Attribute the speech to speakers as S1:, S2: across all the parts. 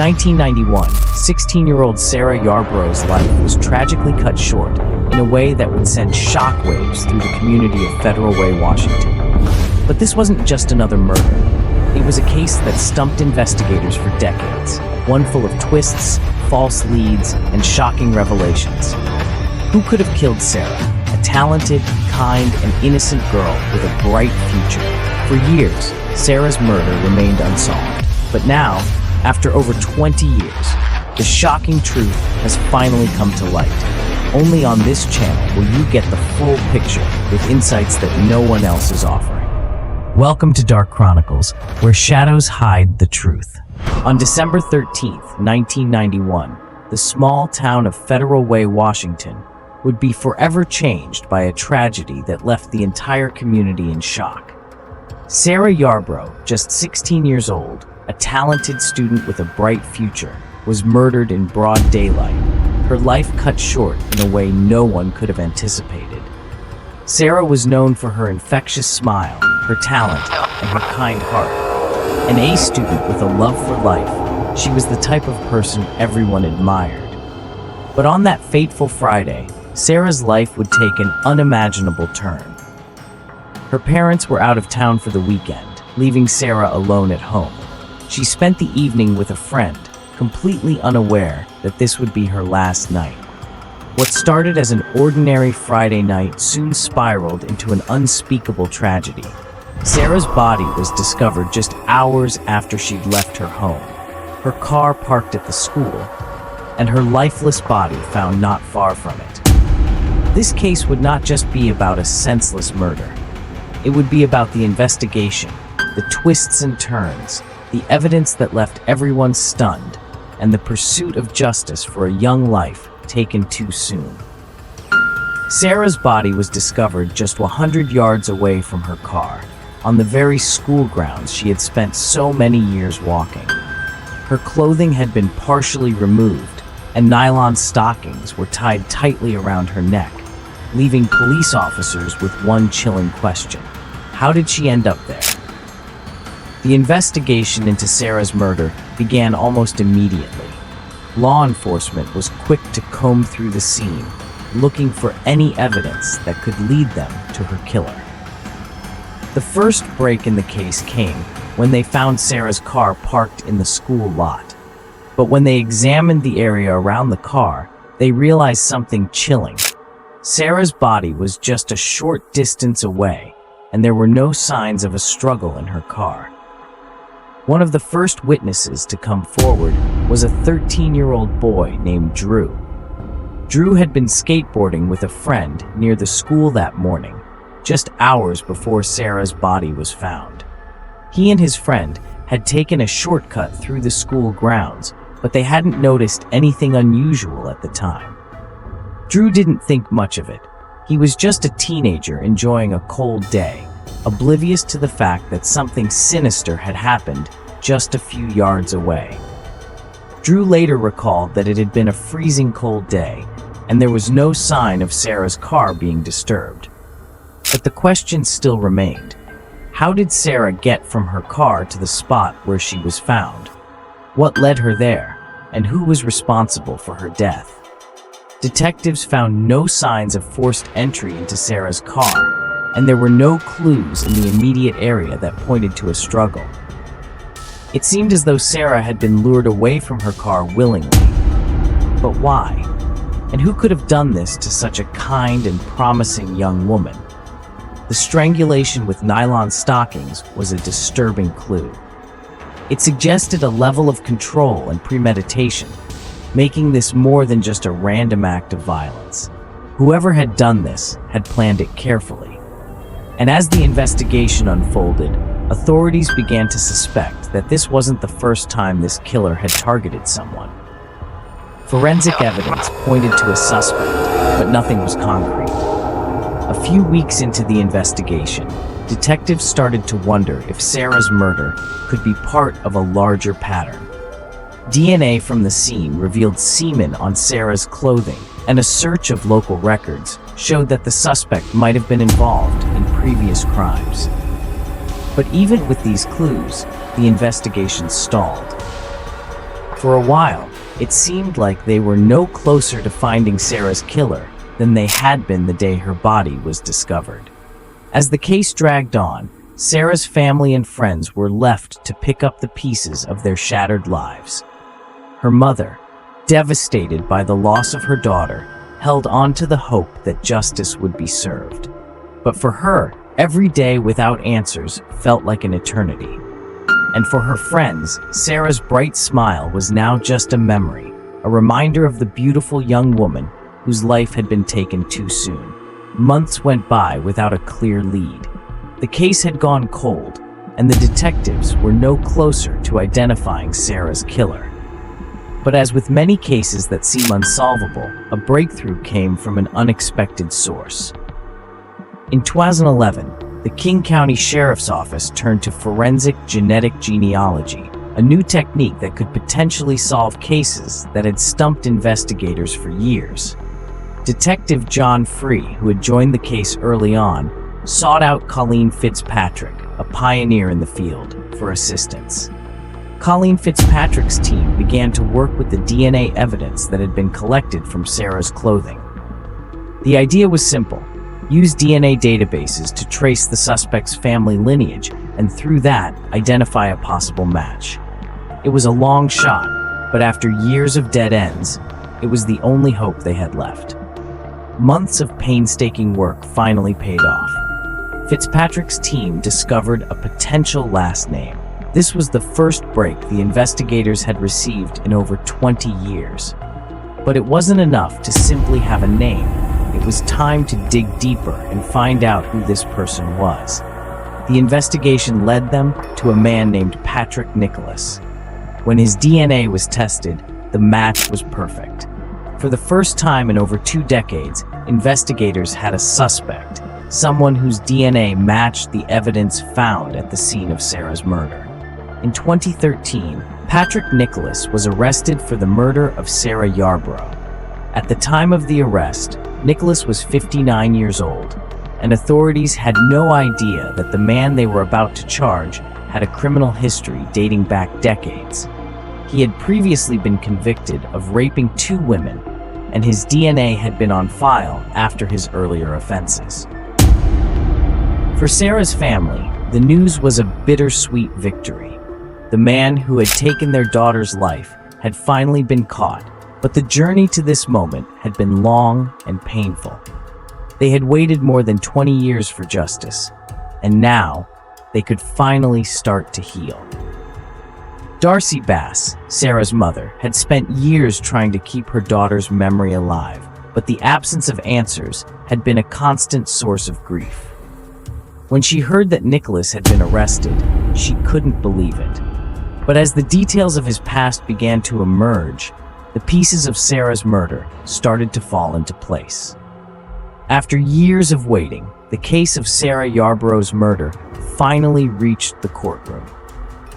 S1: 1991, 16-year-old Sarah Yarborough's life was tragically cut short in a way that would send shockwaves through the community of Federal Way, Washington. But this wasn't just another murder. It was a case that stumped investigators for decades, one full of twists, false leads, and shocking revelations. Who could have killed Sarah, a talented, kind, and innocent girl with a bright future? For years, Sarah's murder remained unsolved. But now, after over 20 years, the shocking truth has finally come to light. Only on this channel will you get the full picture with insights that no one else is offering. Welcome to Dark Chronicles, where shadows hide the truth. On December 13th, 1991, the small town of Federal Way, Washington, would be forever changed by a tragedy that left the entire community in shock. Sarah Yarborough, just 16 years old, a talented student with a bright future, was murdered in broad daylight, her life cut short in a way no one could have anticipated. Sarah was known for her infectious smile, her talent, and her kind heart. An A student with a love for life, she was the type of person everyone admired. But on that fateful Friday, Sarah's life would take an unimaginable turn. Her parents were out of town for the weekend, leaving Sarah alone at home. She spent the evening with a friend, completely unaware that this would be her last night. What started as an ordinary Friday night soon spiraled into an unspeakable tragedy. Sarah's body was discovered just hours after she'd left her home, her car parked at the school, and her lifeless body found not far from it. This case would not just be about a senseless murder. It would be about the investigation, the twists and turns, the evidence that left everyone stunned, and the pursuit of justice for a young life taken too soon. Sarah's body was discovered just 100 yards away from her car, on the very school grounds she had spent so many years walking. Her clothing had been partially removed, and nylon stockings were tied tightly around her neck, leaving police officers with one chilling question: how did she end up there? The investigation into Sarah's murder began almost immediately. Law enforcement was quick to comb through the scene, looking for any evidence that could lead them to her killer. The first break in the case came when they found Sarah's car parked in the school lot. But when they examined the area around the car, they realized something chilling. Sarah's body was just a short distance away, and there were no signs of a struggle in her car. One of the first witnesses to come forward was a 13-year-old boy named Drew. Drew had been skateboarding with a friend near the school that morning, just hours before Sarah's body was found. He and his friend had taken a shortcut through the school grounds, but they hadn't noticed anything unusual at the time. Drew didn't think much of it. He was just a teenager enjoying a cold day, oblivious to the fact that something sinister had happened just a few yards away. Drew later recalled that it had been a freezing cold day, and there was no sign of Sarah's car being disturbed. But the question still remained. How did Sarah get from her car to the spot where she was found? What led her there, and who was responsible for her death? Detectives found no signs of forced entry into Sarah's car, and there were no clues in the immediate area that pointed to a struggle. It seemed as though Sarah had been lured away from her car willingly. But why? And who could have done this to such a kind and promising young woman? The strangulation with nylon stockings was a disturbing clue. It suggested a level of control and premeditation, making this more than just a random act of violence. Whoever had done this had planned it carefully. And as the investigation unfolded, authorities began to suspect that this wasn't the first time this killer had targeted someone. Forensic evidence pointed to a suspect, but nothing was concrete. A few weeks into the investigation, detectives started to wonder if Sarah's murder could be part of a larger pattern. DNA from the scene revealed semen on Sarah's clothing, and a search of local records showed that the suspect might have been involved in previous crimes. But even with these clues, the investigation stalled. For a while, it seemed like they were no closer to finding Sarah's killer than they had been the day her body was discovered. As the case dragged on, Sarah's family and friends were left to pick up the pieces of their shattered lives. Her mother, devastated by the loss of her daughter, held on to the hope that justice would be served. But for her, every day without answers felt like an eternity. And for her friends, Sarah's bright smile was now just a memory, a reminder of the beautiful young woman whose life had been taken too soon. Months went by without a clear lead. The case had gone cold, and the detectives were no closer to identifying Sarah's killer. But as with many cases that seem unsolvable, a breakthrough came from an unexpected source. In 2011, the King County Sheriff's Office turned to forensic genetic genealogy, a new technique that could potentially solve cases that had stumped investigators for years. Detective John Free, who had joined the case early on, sought out Colleen Fitzpatrick, a pioneer in the field, for assistance. Colleen Fitzpatrick's team began to work with the DNA evidence that had been collected from Sarah's clothing. The idea was simple: use DNA databases to trace the suspect's family lineage, and through that, identify a possible match. It was a long shot, but after years of dead ends, it was the only hope they had left. Months of painstaking work finally paid off. Fitzpatrick's team discovered a potential last name. This was the first break the investigators had received in over 20 years. But it wasn't enough to simply have a name. It was time to dig deeper and find out who this person was. The investigation led them to a man named Patrick Nicholas. When his DNA was tested, the match was perfect. For the first time in over 2 decades, investigators had a suspect, someone whose DNA matched the evidence found at the scene of Sarah's murder. In 2013, Patrick Nicholas was arrested for the murder of Sarah Yarborough. At the time of the arrest, Nicholas was 59 years old, and authorities had no idea that the man they were about to charge had a criminal history dating back decades. He had previously been convicted of raping 2 women, and his DNA had been on file after his earlier offenses. For Sarah's family, the news was a bittersweet victory. The man who had taken their daughter's life had finally been caught, but the journey to this moment had been long and painful. They had waited more than 20 years for justice, and now they could finally start to heal. Darcy Bass, Sarah's mother, had spent years trying to keep her daughter's memory alive, but the absence of answers had been a constant source of grief. When she heard that Nicholas had been arrested, she couldn't believe it. But as the details of his past began to emerge, the pieces of Sarah's murder started to fall into place. After years of waiting, the case of Sarah Yarborough's murder finally reached the courtroom.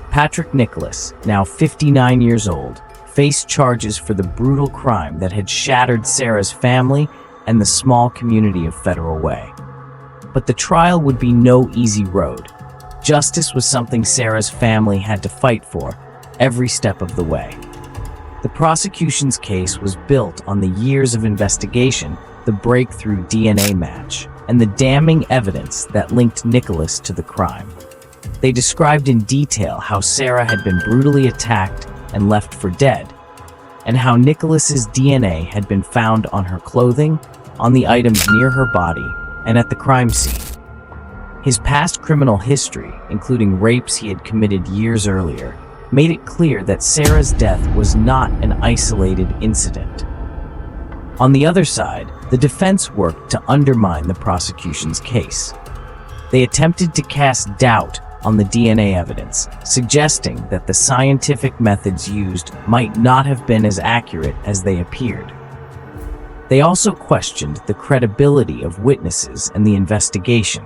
S1: Patrick Nicholas, now 59 years old, faced charges for the brutal crime that had shattered Sarah's family and the small community of Federal Way. But the trial would be no easy road. Justice was something Sarah's family had to fight for every step of the way. The prosecution's case was built on the years of investigation, the breakthrough DNA match, and the damning evidence that linked Nicholas to the crime. They described in detail how Sarah had been brutally attacked and left for dead, and how Nicholas's DNA had been found on her clothing, on the items near her body, and at the crime scene. His past criminal history, including rapes he had committed years earlier, made it clear that Sarah's death was not an isolated incident. On the other side, the defense worked to undermine the prosecution's case. They attempted to cast doubt on the DNA evidence, suggesting that the scientific methods used might not have been as accurate as they appeared. They also questioned the credibility of witnesses and the investigation,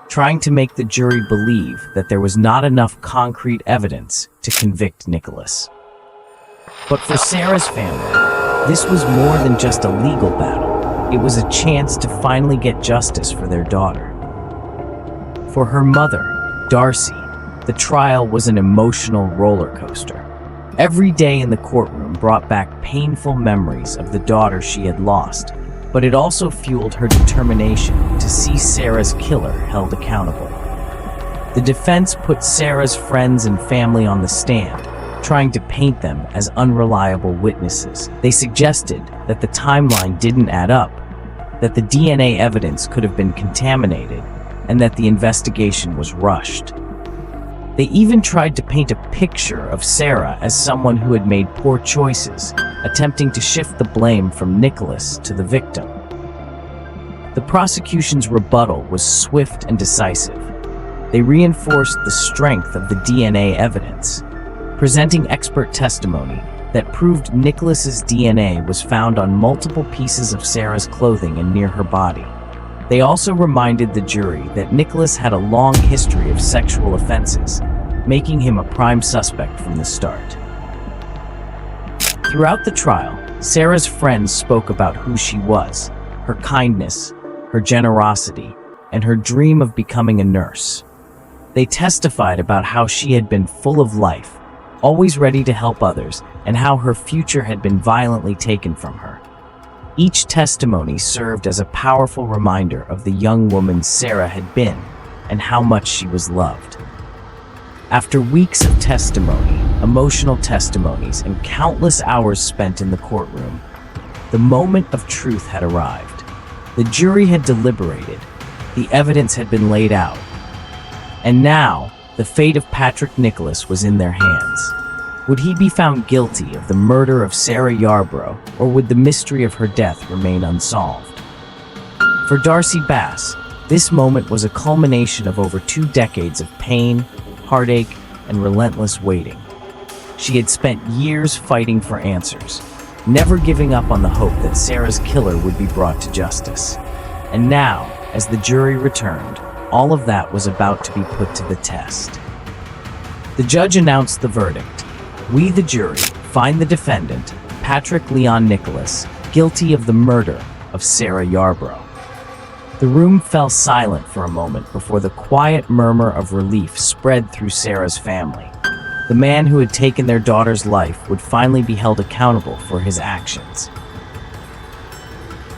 S1: trying to make the jury believe that there was not enough concrete evidence to convict Nicholas. But for Sarah's family, this was more than just a legal battle. It was a chance to finally get justice for their daughter. For her mother, Darcy, the trial was an emotional roller coaster. Every day in the courtroom brought back painful memories of the daughter she had lost, but it also fueled her determination to see Sarah's killer held accountable. The defense put Sarah's friends and family on the stand, trying to paint them as unreliable witnesses. They suggested that the timeline didn't add up, that the DNA evidence could have been contaminated, and that the investigation was rushed. They even tried to paint a picture of Sarah as someone who had made poor choices, attempting to shift the blame from Nicholas to the victim. The prosecution's rebuttal was swift and decisive. They reinforced the strength of the DNA evidence, presenting expert testimony that proved Nicholas's DNA was found on multiple pieces of Sarah's clothing and near her body. They also reminded the jury that Nicholas had a long history of sexual offenses, making him a prime suspect from the start. Throughout the trial, Sarah's friends spoke about who she was, her kindness, her generosity, and her dream of becoming a nurse. They testified about how she had been full of life, always ready to help others, and how her future had been violently taken from her. Each testimony served as a powerful reminder of the young woman Sarah had been and how much she was loved. After weeks of testimony, emotional testimonies, and countless hours spent in the courtroom, the moment of truth had arrived. The jury had deliberated, the evidence had been laid out, and now the fate of Patrick Nicholas was in their hands. Would he be found guilty of the murder of Sarah Yarborough, or would the mystery of her death remain unsolved? For Darcy Bass, this moment was a culmination of over 2 decades of pain, heartache, and relentless waiting. She had spent years fighting for answers, never giving up on the hope that Sarah's killer would be brought to justice. And now, as the jury returned, all of that was about to be put to the test. The judge announced the verdict. We, the jury, find the defendant, Patrick Leon Nicholas, guilty of the murder of Sarah Yarborough. The room fell silent for a moment before the quiet murmur of relief spread through Sarah's family. The man who had taken their daughter's life would finally be held accountable for his actions.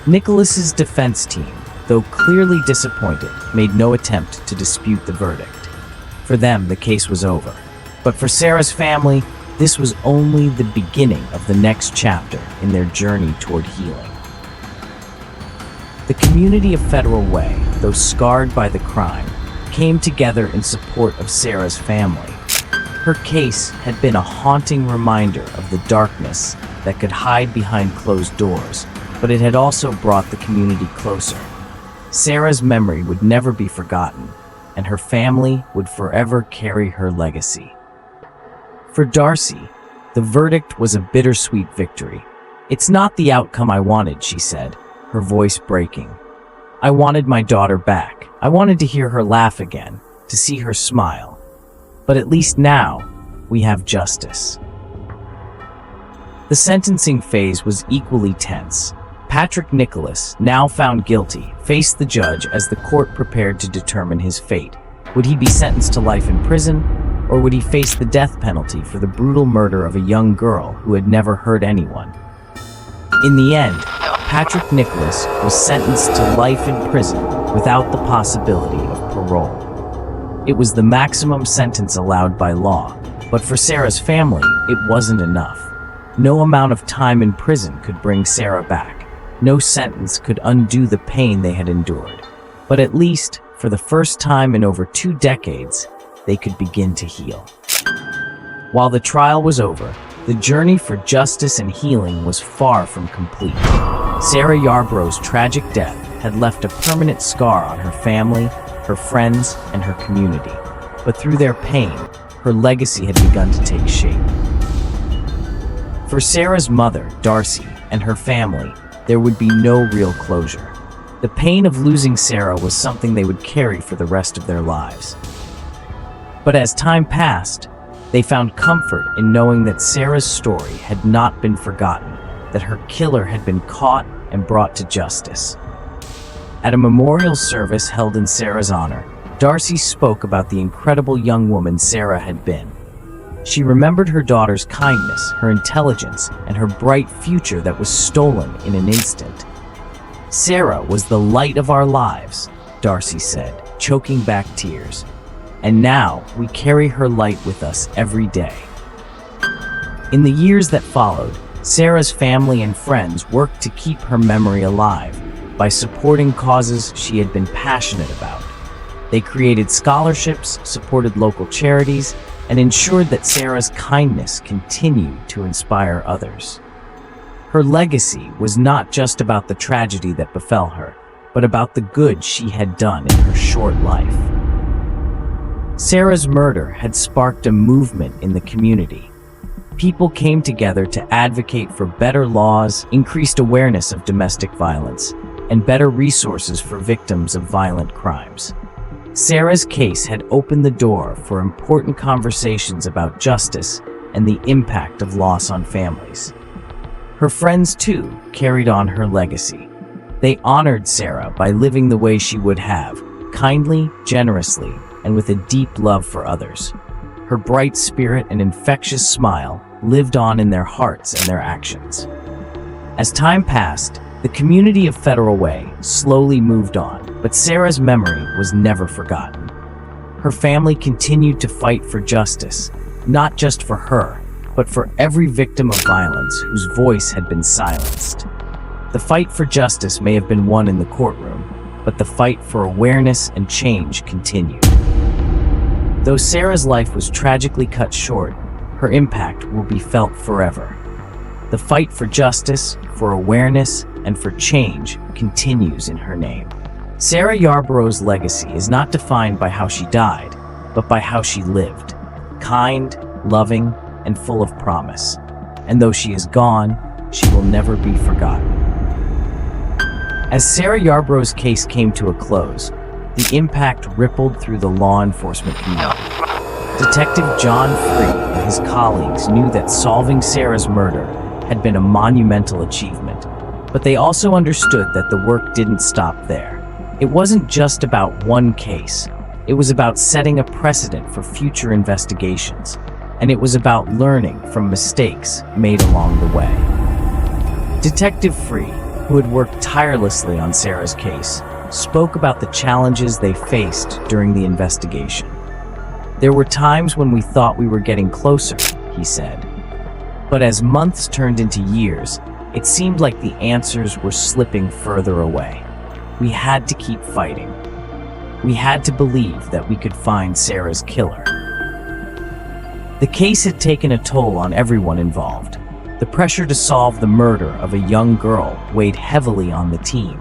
S1: Nicholas's defense team, though clearly disappointed, made no attempt to dispute the verdict. For them, the case was over. But for Sarah's family, this was only the beginning of the next chapter in their journey toward healing. The community of Federal Way, though scarred by the crime, came together in support of Sarah's family. Her case had been a haunting reminder of the darkness that could hide behind closed doors, but it had also brought the community closer. Sarah's memory would never be forgotten, and her family would forever carry her legacy. For Darcy, the verdict was a bittersweet victory. "It's not the outcome I wanted," she said, her voice breaking. "I wanted my daughter back. I wanted to hear her laugh again, to see her smile. But at least now, we have justice." The sentencing phase was equally tense. Patrick Nicholas, now found guilty, faced the judge as the court prepared to determine his fate. Would he be sentenced to life in prison, or would he face the death penalty for the brutal murder of a young girl who had never hurt anyone? In the end, Patrick Nicholas was sentenced to life in prison without the possibility of parole. It was the maximum sentence allowed by law, but for Sarah's family, it wasn't enough. No amount of time in prison could bring Sarah back. No sentence could undo the pain they had endured. But at least, for the first time in over 2 decades, they could begin to heal. While the trial was over, the journey for justice and healing was far from complete. Sarah Yarborough's tragic death had left a permanent scar on her family, her friends, and her community. But through their pain, her legacy had begun to take shape. For Sarah's mother, Darcy, and her family, there would be no real closure. The pain of losing Sarah was something they would carry for the rest of their lives. But as time passed, they found comfort in knowing that Sarah's story had not been forgotten, that her killer had been caught and brought to justice. At a memorial service held in Sarah's honor, Darcy spoke about the incredible young woman Sarah had been. She remembered her daughter's kindness, her intelligence, and her bright future that was stolen in an instant. "Sarah was the light of our lives," Darcy said, choking back tears. "And now we carry her light with us every day." In the years that followed, Sarah's family and friends worked to keep her memory alive by supporting causes she had been passionate about. They created scholarships, supported local charities, and ensured that Sarah's kindness continued to inspire others. Her legacy was not just about the tragedy that befell her, but about the good she had done in her short life. Sarah's murder had sparked a movement in the community. People came together to advocate for better laws, increased awareness of domestic violence, and better resources for victims of violent crimes. Sarah's case had opened the door for important conversations about justice and the impact of loss on families. Her friends, too, carried on her legacy. They honored Sarah by living the way she would have, kindly, generously, and with a deep love for others. Her bright spirit and infectious smile lived on in their hearts and their actions. As time passed, the community of Federal Way slowly moved on, but Sarah's memory was never forgotten. Her family continued to fight for justice, not just for her, but for every victim of violence whose voice had been silenced. The fight for justice may have been won in the courtroom, but the fight for awareness and change continued. Though Sarah's life was tragically cut short, her impact will be felt forever. The fight for justice, for awareness, and for change continues in her name. Sarah Yarborough's legacy is not defined by how she died, but by how she lived. Kind, loving, and full of promise. And though she is gone, she will never be forgotten. As Sarah Yarborough's case came to a close, the impact rippled through the law enforcement community. Detective John Free and his colleagues knew that solving Sarah's murder had been a monumental achievement, but they also understood that the work didn't stop there. It wasn't just about one case. It was about setting a precedent for future investigations, and it was about learning from mistakes made along the way. Detective Free, who had worked tirelessly on Sarah's case, spoke about the challenges they faced during the investigation. "There were times when we thought we were getting closer," he said. "But as months turned into years, it seemed like the answers were slipping further away. We had to keep fighting. We had to believe that we could find Sarah's killer." The case had taken a toll on everyone involved. The pressure to solve the murder of a young girl weighed heavily on the team,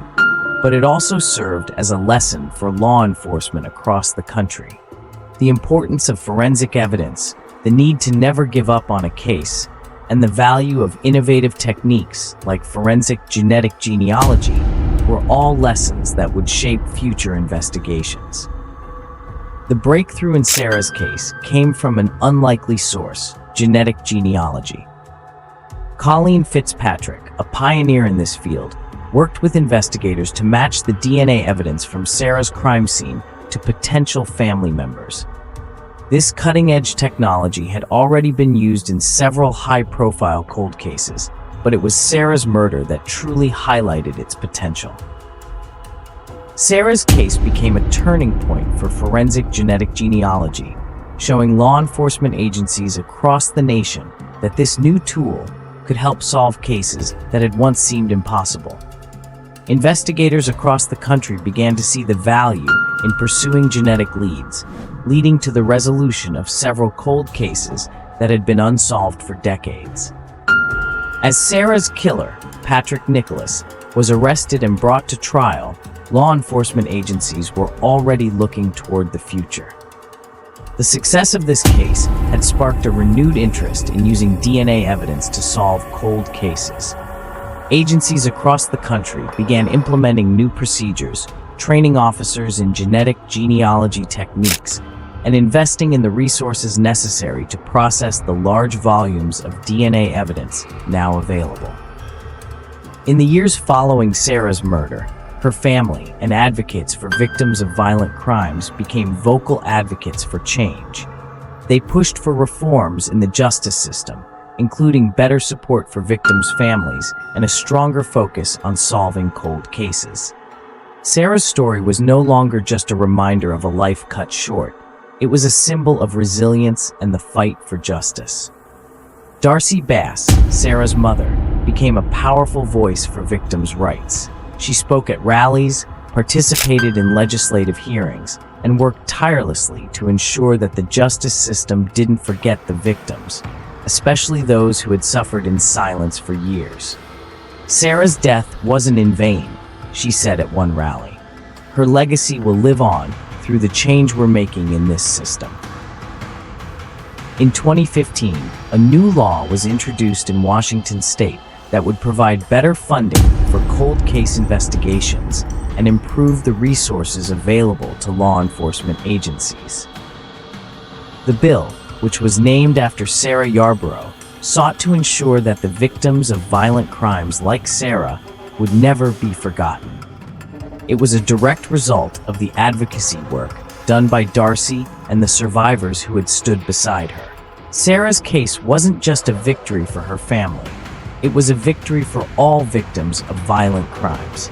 S1: but it also served as a lesson for law enforcement across the country. The importance of forensic evidence, the need to never give up on a case, and the value of innovative techniques like forensic genetic genealogy were all lessons that would shape future investigations. The breakthrough in Sarah's case came from an unlikely source: genetic genealogy. Colleen Fitzpatrick, a pioneer in this field, worked with investigators to match the DNA evidence from Sarah's crime scene to potential family members. This cutting-edge technology had already been used in several high-profile cold cases, but it was Sarah's murder that truly highlighted its potential. Sarah's case became a turning point for forensic genetic genealogy, showing law enforcement agencies across the nation that this new tool could help solve cases that had once seemed impossible. Investigators across the country began to see the value in pursuing genetic leads, leading to the resolution of several cold cases that had been unsolved for decades. As Sarah's killer, Patrick Nicholas, was arrested and brought to trial, law enforcement agencies were already looking toward the future. The success of this case had sparked a renewed interest in using DNA evidence to solve cold cases. Agencies across the country began implementing new procedures, training officers in genetic genealogy techniques, and investing in the resources necessary to process the large volumes of DNA evidence now available. In the years following Sarah's murder, her family and advocates for victims of violent crimes became vocal advocates for change. They pushed for reforms in the justice system, including better support for victims' families and a stronger focus on solving cold cases. Sarah's story was no longer just a reminder of a life cut short. It was a symbol of resilience and the fight for justice. Darcy Bass, Sarah's mother, became a powerful voice for victims' rights. She spoke at rallies, participated in legislative hearings, and worked tirelessly to ensure that the justice system didn't forget the victims, especially those who had suffered in silence for years. Sarah's death wasn't in vain, she said at one rally. Her legacy will live on through the change we're making in this system. In 2015, a new law was introduced in Washington state that would provide better funding for cold case investigations and improve the resources available to law enforcement agencies. The bill, which was named after Sarah Yarborough, sought to ensure that the victims of violent crimes like Sarah would never be forgotten. It was a direct result of the advocacy work done by Darcy and the survivors who had stood beside her. Sarah's case wasn't just a victory for her family. It was a victory for all victims of violent crimes.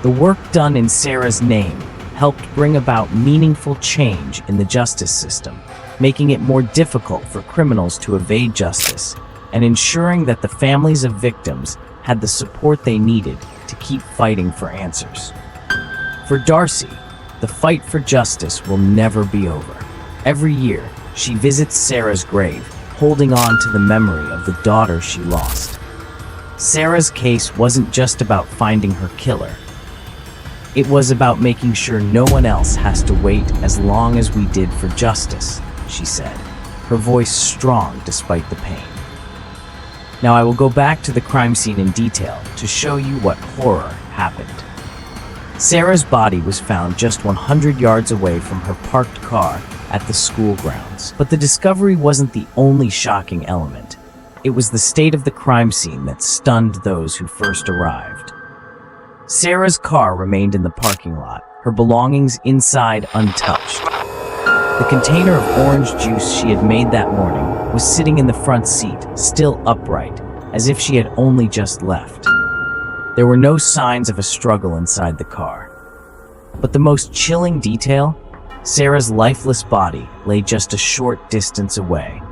S1: The work done in Sarah's name helped bring about meaningful change in the justice system, making it more difficult for criminals to evade justice and ensuring that the families of victims had the support they needed to keep fighting for answers. For Darcy, the fight for justice will never be over. Every year, she visits Sarah's grave, holding on to the memory of the daughter she lost. Sarah's case wasn't just about finding her killer. It was about making sure no one else has to wait as long as we did for justice, she said, her voice strong despite the pain. Now I will go back to the crime scene in detail to show you what horror happened. Sarah's body was found just 100 yards away from her parked car at the school grounds. But the discovery wasn't the only shocking element. It was the state of the crime scene that stunned those who first arrived. Sarah's car remained in the parking lot, her belongings inside untouched. The container of orange juice she had made that morning was sitting in the front seat, still upright, as if she had only just left. There were no signs of a struggle inside the car. But the most chilling detail, Sarah's lifeless body lay just a short distance away,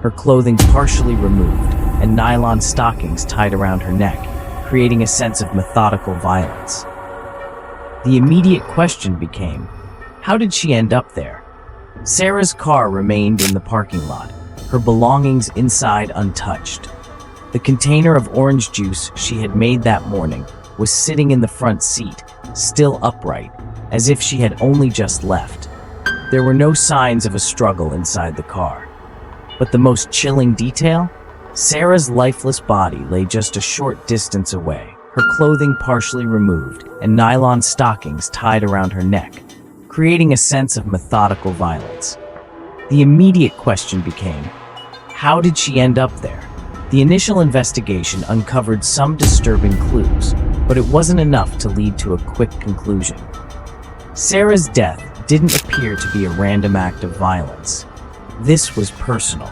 S1: her clothing partially removed and nylon stockings tied around her neck, creating a sense of methodical violence. The immediate question became, how did she end up there? Sarah's car remained in the parking lot, her belongings inside untouched. The container of orange juice she had made that morning was sitting in the front seat, still upright, as if she had only just left. There were no signs of a struggle inside the car. But the most chilling detail? Sarah's lifeless body lay just a short distance away, her clothing partially removed and nylon stockings tied around her neck, creating a sense of methodical violence. The immediate question became, how did she end up there? The initial investigation uncovered some disturbing clues, but it wasn't enough to lead to a quick conclusion. Sarah's death didn't appear to be a random act of violence. This was personal.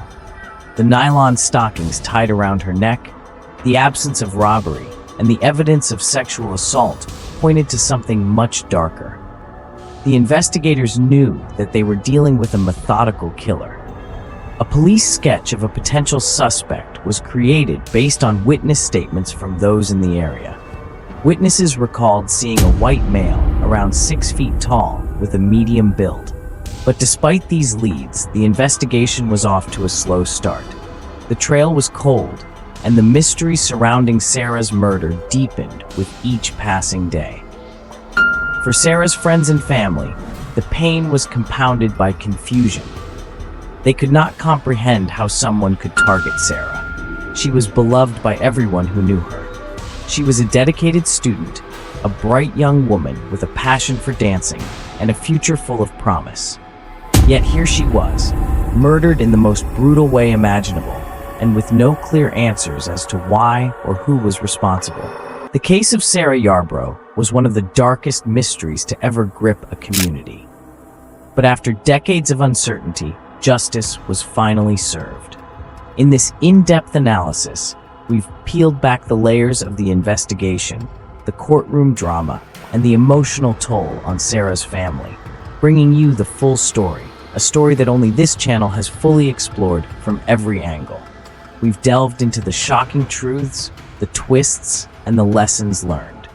S1: The nylon stockings tied around her neck, the absence of robbery, and the evidence of sexual assault pointed to something much darker. The investigators knew that they were dealing with a methodical killer. A police sketch of a potential suspect was created based on witness statements from those in the area. Witnesses recalled seeing a white male around 6 feet tall with a medium build. But despite these leads, the investigation was off to a slow start. The trail was cold, and the mystery surrounding Sarah's murder deepened with each passing day. For Sarah's friends and family, the pain was compounded by confusion. They could not comprehend how someone could target Sarah. She was beloved by everyone who knew her. She was a dedicated student, a bright young woman with a passion for dancing and a future full of promise. Yet here she was, murdered in the most brutal way imaginable, and with no clear answers as to why or who was responsible. The case of Sarah Yarborough was one of the darkest mysteries to ever grip a community. But after decades of uncertainty, justice was finally served. In this in-depth analysis, we've peeled back the layers of the investigation, the courtroom drama, and the emotional toll on Sarah's family, bringing you the full story, a story that only this channel has fully explored from every angle. We've delved into the shocking truths, the twists, and the lessons learned.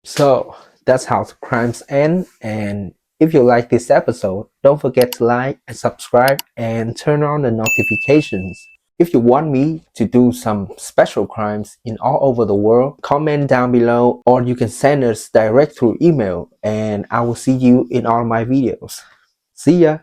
S2: So that's how crimes end, and if you like this episode, don't forget to like and subscribe and turn on the notifications. If you want me to do some special crimes in all over the world, comment down below, or you can send us direct through email and I will see you in all my videos. See ya!